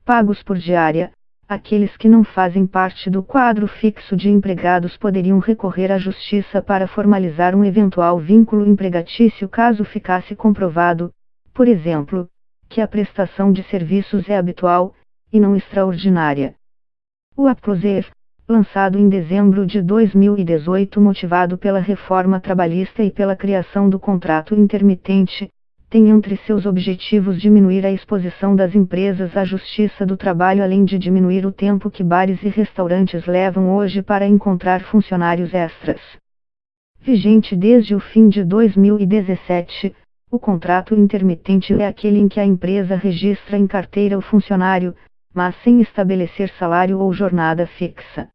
pagos por diária. Aqueles que não fazem parte do quadro fixo de empregados poderiam recorrer à justiça para formalizar um eventual vínculo empregatício caso ficasse comprovado, por exemplo, que a prestação de serviços é habitual, e não extraordinária. O APCLOSER, lançado em dezembro de 2018 motivado pela reforma trabalhista e pela criação do contrato intermitente, tem entre seus objetivos diminuir a exposição das empresas à justiça do trabalho, além de diminuir o tempo que bares e restaurantes levam hoje para encontrar funcionários extras. Vigente desde o fim de 2017, o contrato intermitente é aquele em que a empresa registra em carteira o funcionário, mas sem estabelecer salário ou jornada fixa.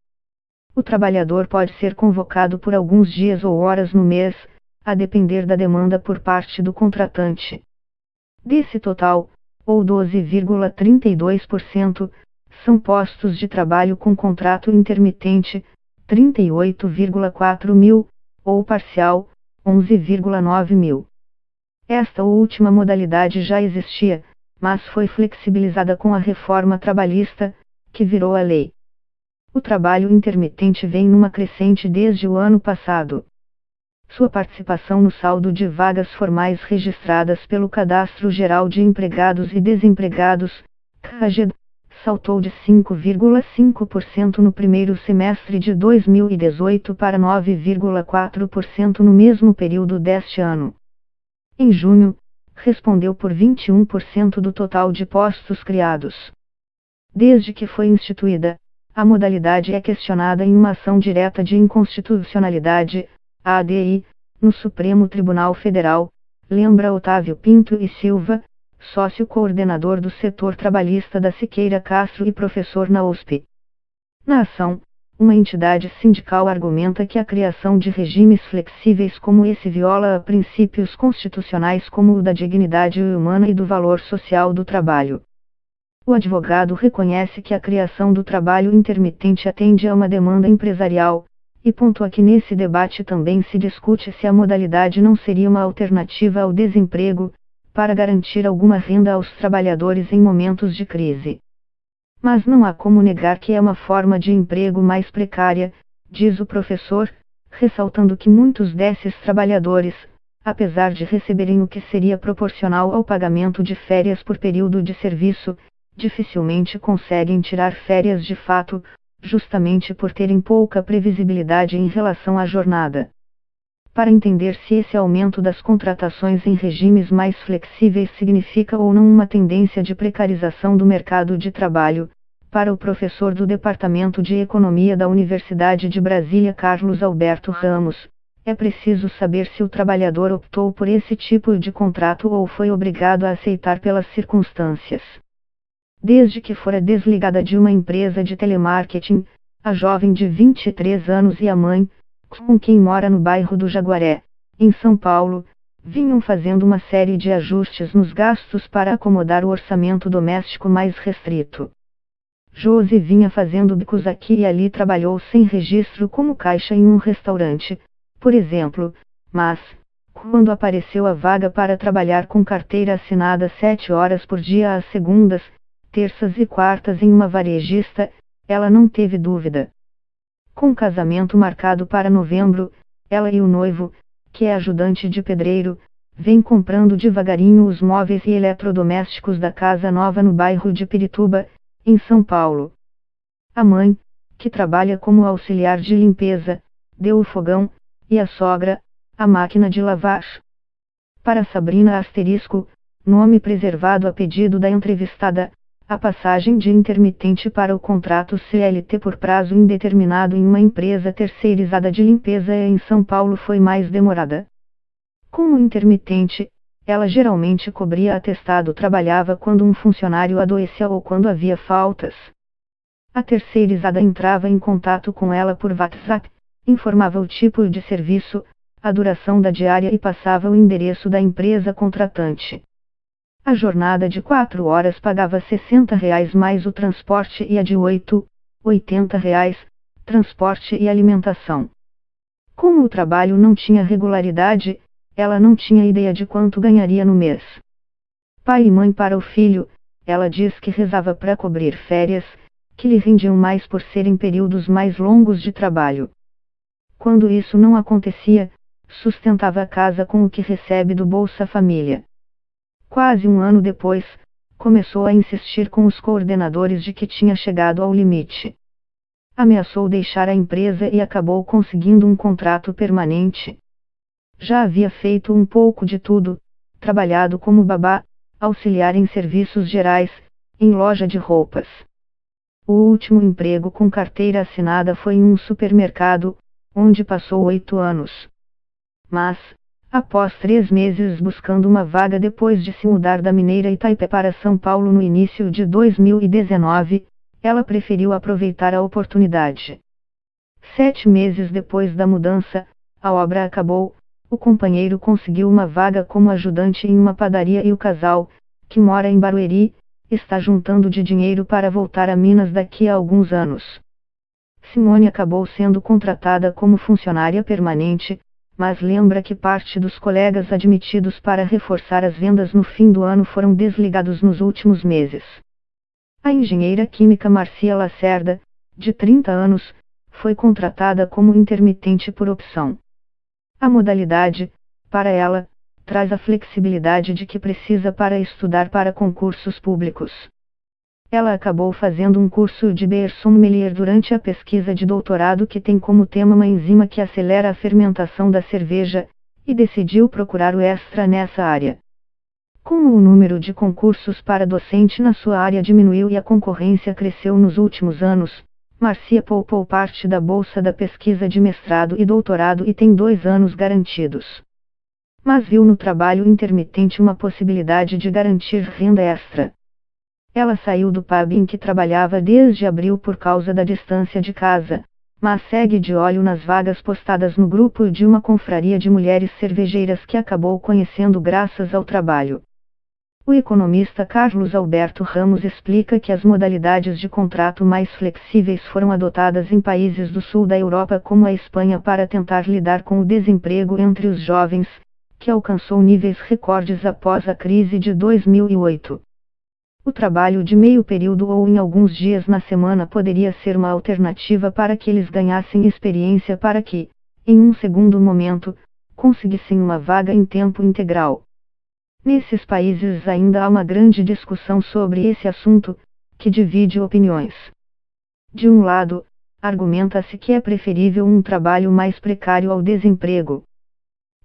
O trabalhador pode ser convocado por alguns dias ou horas no mês, a depender da demanda por parte do contratante. Desse total, ou 12,32%, são postos de trabalho com contrato intermitente, 38,4 mil, ou parcial, 11,9 mil. Esta última modalidade já existia, mas foi flexibilizada com a reforma trabalhista, que virou a lei. O trabalho intermitente vem numa crescente desde o ano passado. Sua participação no saldo de vagas formais registradas pelo Cadastro Geral de Empregados e Desempregados, CAGED, saltou de 5,5% no primeiro semestre de 2018 para 9,4% no mesmo período deste ano. Em junho, respondeu por 21% do total de postos criados. Desde que foi instituída, a modalidade é questionada em uma ação direta de inconstitucionalidade, ADI, no Supremo Tribunal Federal, lembra Otávio Pinto e Silva, sócio coordenador do setor trabalhista da Siqueira Castro e professor na USP. Na ação, uma entidade sindical argumenta que a criação de regimes flexíveis como esse viola a princípios constitucionais como o da dignidade humana e do valor social do trabalho. O advogado reconhece que a criação do trabalho intermitente atende a uma demanda empresarial, e pontua que nesse debate também se discute se a modalidade não seria uma alternativa ao desemprego, para garantir alguma renda aos trabalhadores em momentos de crise. Mas não há como negar que é uma forma de emprego mais precária, diz o professor, ressaltando que muitos desses trabalhadores, apesar de receberem o que seria proporcional ao pagamento de férias por período de serviço, dificilmente conseguem tirar férias de fato, justamente por terem pouca previsibilidade em relação à jornada. Para entender se esse aumento das contratações em regimes mais flexíveis significa ou não uma tendência de precarização do mercado de trabalho, para o professor do Departamento de Economia da Universidade de Brasília Carlos Alberto Ramos, é preciso saber se o trabalhador optou por esse tipo de contrato ou foi obrigado a aceitar pelas circunstâncias. Desde que fora desligada de uma empresa de telemarketing, a jovem de 23 anos e a mãe, com quem mora no bairro do Jaguaré, em São Paulo, vinham fazendo uma série de ajustes nos gastos para acomodar o orçamento doméstico mais restrito. Josi vinha fazendo bicos aqui e ali, trabalhou sem registro como caixa em um restaurante, por exemplo, mas, quando apareceu a vaga para trabalhar com carteira assinada 7 horas por dia às segundas, terças e quartas em uma varejista, ela não teve dúvida. Com o casamento marcado para novembro, ela e o noivo, que é ajudante de pedreiro, vem comprando devagarinho os móveis e eletrodomésticos da casa nova no bairro de Pirituba, em São Paulo. A mãe, que trabalha como auxiliar de limpeza, deu o fogão, e a sogra, a máquina de lavar. Para Sabrina asterisco, nome preservado a pedido da entrevistada, a passagem de intermitente para o contrato CLT por prazo indeterminado em uma empresa terceirizada de limpeza em São Paulo foi mais demorada. Como intermitente, ela geralmente cobria atestado, trabalhava quando um funcionário adoecia ou quando havia faltas. A terceirizada entrava em contato com ela por WhatsApp, informava o tipo de serviço, a duração da diária e passava o endereço da empresa contratante. A jornada de 4 horas pagava R$60 mais o transporte e a de 8, R$80, transporte e alimentação. Como o trabalho não tinha regularidade, ela não tinha ideia de quanto ganharia no mês. Pai e mãe para o filho, Ela diz que rezava para cobrir férias, que lhe rendiam mais por serem períodos mais longos de trabalho. Quando isso não acontecia, sustentava a casa com o que recebe do Bolsa Família. Quase um ano depois, começou a insistir com os coordenadores de que tinha chegado ao limite. Ameaçou deixar a empresa e acabou conseguindo um contrato permanente. Já havia feito um pouco de tudo, trabalhado como babá, auxiliar em serviços gerais, em loja de roupas. O último emprego com carteira assinada foi em um supermercado, onde passou 8 anos. Mas, após 3 meses buscando uma vaga depois de se mudar da Mineira Itaipé para São Paulo no início de 2019, ela preferiu aproveitar a oportunidade. 7 meses depois da mudança, a obra acabou, o companheiro conseguiu uma vaga como ajudante em uma padaria e o casal, que mora em Barueri, está juntando de dinheiro para voltar a Minas daqui a alguns anos. Simone acabou sendo contratada como funcionária permanente, mas lembra que parte dos colegas admitidos para reforçar as vendas no fim do ano foram desligados nos últimos meses. A engenheira química Marcia Lacerda, de 30 anos, foi contratada como intermitente por opção. A modalidade, para ela, traz a flexibilidade de que precisa para estudar para concursos públicos. Ela acabou fazendo um curso de Beer Sommelier durante a pesquisa de doutorado que tem como tema uma enzima que acelera a fermentação da cerveja, e decidiu procurar o extra nessa área. Como o número de concursos para docente na sua área diminuiu e a concorrência cresceu nos últimos anos, Marcia poupou parte da bolsa da pesquisa de mestrado e doutorado e tem 2 anos garantidos. Mas viu no trabalho intermitente uma possibilidade de garantir renda extra. Ela saiu do pub em que trabalhava desde abril por causa da distância de casa, mas segue de olho nas vagas postadas no grupo de uma confraria de mulheres cervejeiras que acabou conhecendo graças ao trabalho. O economista Carlos Alberto Ramos explica que as modalidades de contrato mais flexíveis foram adotadas em países do sul da Europa como a Espanha para tentar lidar com o desemprego entre os jovens, que alcançou níveis recordes após a crise de 2008. O trabalho de meio período ou em alguns dias na semana poderia ser uma alternativa para que eles ganhassem experiência para que, em um segundo momento, conseguissem uma vaga em tempo integral. Nesses países ainda há uma grande discussão sobre esse assunto, que divide opiniões. De um lado, argumenta-se que é preferível um trabalho mais precário ao desemprego.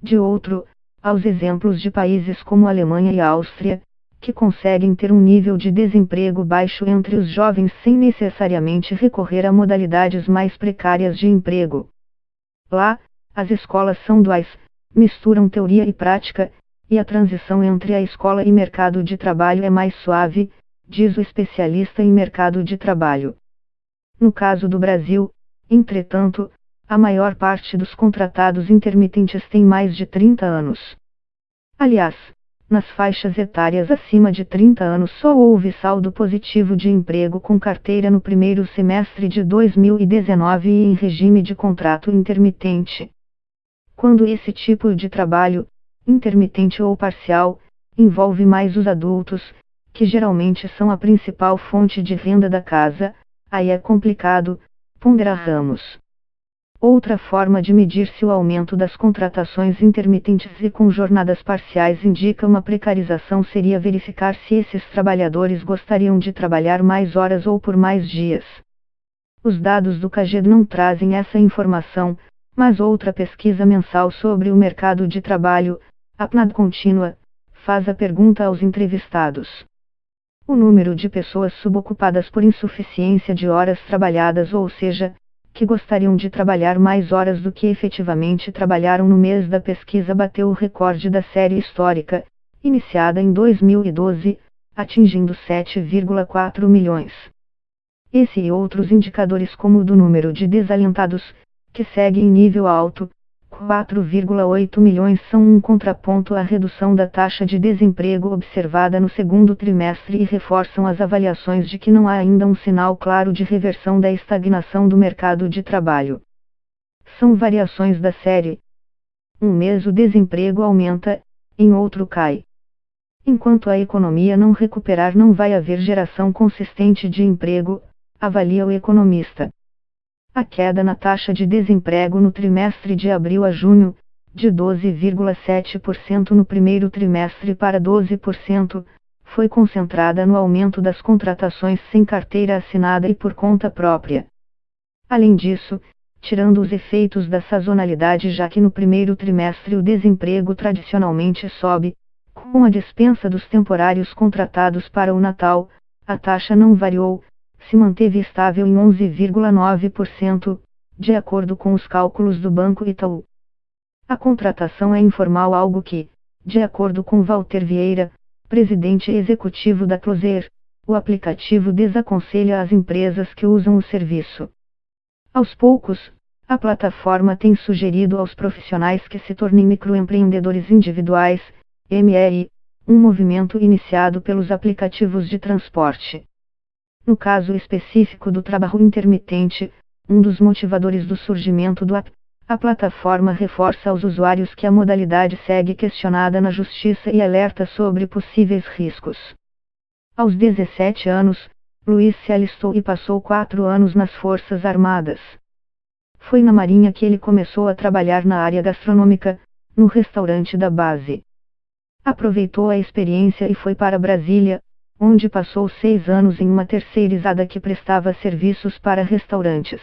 De outro, há os exemplos de países como Alemanha e Áustria, que conseguem ter um nível de desemprego baixo entre os jovens sem necessariamente recorrer a modalidades mais precárias de emprego. Lá, as escolas são duais, misturam teoria e prática, e a transição entre a escola e mercado de trabalho é mais suave, diz o especialista em mercado de trabalho. No caso do Brasil, entretanto, a maior parte dos contratados intermitentes tem mais de 30 anos. Aliás, nas faixas etárias acima de 30 anos só houve saldo positivo de emprego com carteira no primeiro semestre de 2019 e em regime de contrato intermitente. Quando esse tipo de trabalho, intermitente ou parcial, envolve mais os adultos, que geralmente são a principal fonte de renda da casa, aí é complicado, pondera Ramos. Outra forma de medir se o aumento das contratações intermitentes e com jornadas parciais indica uma precarização seria verificar se esses trabalhadores gostariam de trabalhar mais horas ou por mais dias. Os dados do CAGED não trazem essa informação, mas outra pesquisa mensal sobre o mercado de trabalho, a PNAD contínua, faz a pergunta aos entrevistados. O número de pessoas subocupadas por insuficiência de horas trabalhadas, ou seja, que gostariam de trabalhar mais horas do que efetivamente trabalharam no mês da pesquisa, bateu o recorde da série histórica, iniciada em 2012, atingindo 7,4 milhões. Esse e outros indicadores como o do número de desalentados, que segue em nível alto, 4,8 milhões, são um contraponto à redução da taxa de desemprego observada no segundo trimestre e reforçam as avaliações de que não há ainda um sinal claro de reversão da estagnação do mercado de trabalho. São variações da série. Um mês o desemprego aumenta, em outro cai. Enquanto a economia não recuperar, não vai haver geração consistente de emprego, avalia o economista. A queda na taxa de desemprego no trimestre de abril a junho, de 12,7% no primeiro trimestre para 12%, foi concentrada no aumento das contratações sem carteira assinada e por conta própria. Além disso, tirando os efeitos da sazonalidade, já que no primeiro trimestre o desemprego tradicionalmente sobe, com a dispensa dos temporários contratados para o Natal, a taxa não variou, se manteve estável em 11,9%, de acordo com os cálculos do Banco Itaú. A contratação é informal, algo que, de acordo com Walter Vieira, presidente executivo da Closer, o aplicativo desaconselha as empresas que usam o serviço. Aos poucos, a plataforma tem sugerido aos profissionais que se tornem microempreendedores individuais, MRI, um movimento iniciado pelos aplicativos de transporte. No caso específico do trabalho intermitente, um dos motivadores do surgimento do app, a plataforma reforça aos usuários que a modalidade segue questionada na justiça e alerta sobre possíveis riscos. Aos 17 anos, Luiz se alistou e passou 4 anos nas Forças Armadas. Foi na Marinha que ele começou a trabalhar na área gastronômica, no restaurante da base. Aproveitou a experiência e foi para Brasília, onde passou 6 anos em uma terceirizada que prestava serviços para restaurantes.